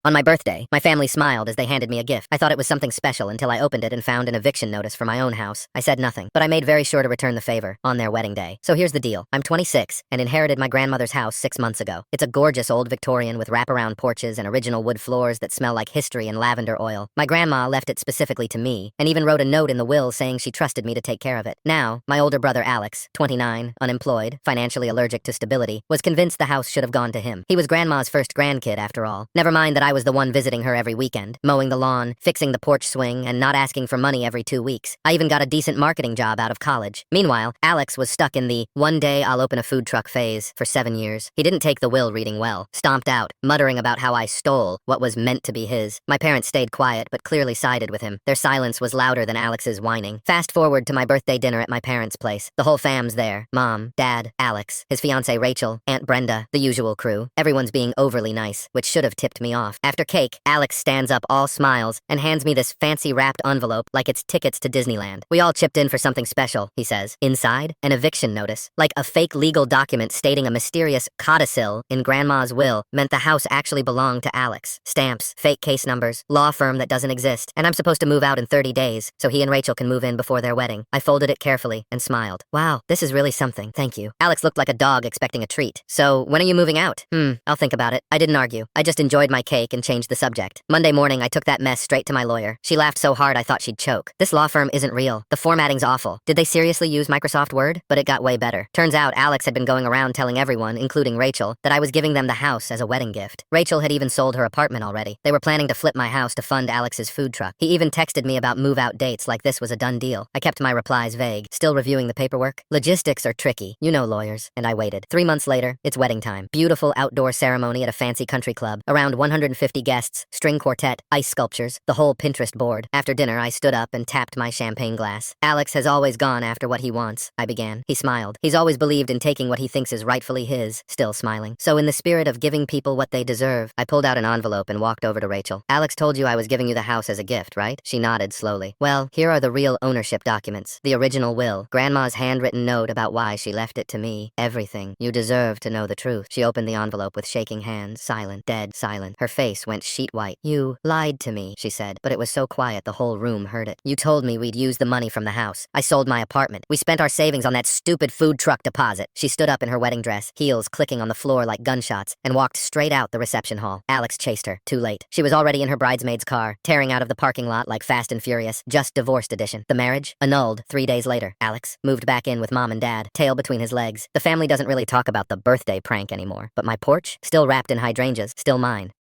On my birthday, my family smiled as they handed me a gift. I thought it was something special until I opened it and found an eviction notice for my own house. I said nothing, but I made very sure to return the favor on their wedding day. So here's the deal. I'm 26 and inherited my grandmother's house 6 months ago. It's a gorgeous old Victorian with wraparound porches and original wood floors that smell like history and lavender oil. My grandma left it specifically to me and even wrote a note in the will saying she trusted me to take care of it. Now, my older brother Alex, 29, unemployed, financially allergic to stability, was convinced the house should have gone to him. He was grandma's first grandkid after all. Never mind that I was the one visiting her every weekend, mowing the lawn, fixing the porch swing, and not asking for money every 2 weeks. I even got a decent marketing job out of college. Meanwhile, Alex was stuck in the one day I'll open a food truck phase for 7 years. He didn't take the will reading well, stomped out, muttering about how I stole what was meant to be his. My parents stayed quiet but clearly sided with him. Their silence was louder than Alex's whining. Fast forward to my birthday dinner at my parents' place. The whole fam's there. Mom, Dad, Alex, his fiancée Rachel, Aunt Brenda, the usual crew. Everyone's being overly nice, which should have tipped me off. After cake, Alex stands up all smiles and hands me this fancy wrapped envelope like it's tickets to Disneyland. We all chipped in for something special, he says. Inside, an eviction notice. Like a fake legal document stating a mysterious codicil in Grandma's will meant the house actually belonged to Alex. Stamps, fake case numbers, law firm that doesn't exist, and I'm supposed to move out in 30 days so he and Rachel can move in before their wedding. I folded it carefully and smiled. Wow, this is really something, thank you. Alex looked like a dog expecting a treat. So, when are you moving out? I'll think about it. I didn't argue. I just enjoyed my cake and changed the subject. Monday morning, I took that mess straight to my lawyer. She laughed so hard I thought she'd choke. This law firm isn't real. The formatting's awful. Did they seriously use Microsoft Word? But it got way better. Turns out Alex had been going around telling everyone, including Rachel, that I was giving them the house as a wedding gift. Rachel had even sold her apartment already. They were planning to flip my house to fund Alex's food truck. He even texted me about move-out dates like this was a done deal. I kept my replies vague, still reviewing the paperwork. Logistics are tricky. You know lawyers. And I waited. 3 months later, it's wedding time. Beautiful outdoor ceremony at a fancy country club. Around 150 guests, string quartet, ice sculptures, the whole Pinterest board. After dinner, I stood up and tapped my champagne glass. Alex has always gone after what he wants, I began. He smiled. He's always believed in taking what he thinks is rightfully his, still smiling. So in the spirit of giving people what they deserve, I pulled out an envelope and walked over to Rachel. Alex told you I was giving you the house as a gift, right? She nodded slowly. Well, here are the real ownership documents. The original will. Grandma's handwritten note about why she left it to me. Everything. You deserve to know the truth. She opened the envelope with shaking hands, silent, dead silent. Her face went sheet white. You lied to me, she said, but it was so quiet the whole room heard it. You told me we'd use the money from the house. I sold my apartment. We spent our savings on that stupid food truck deposit. She stood up in her wedding dress, heels clicking on the floor like gunshots, and walked straight out the reception hall. Alex chased her, too late. She was already in her bridesmaid's car, tearing out of the parking lot like Fast and Furious, just divorced edition. The marriage? Annulled 3 days later. Alex moved back in with Mom and Dad, tail between his legs. The family doesn't really talk about the birthday prank anymore, but my porch? Still wrapped in hydrangeas, still mine.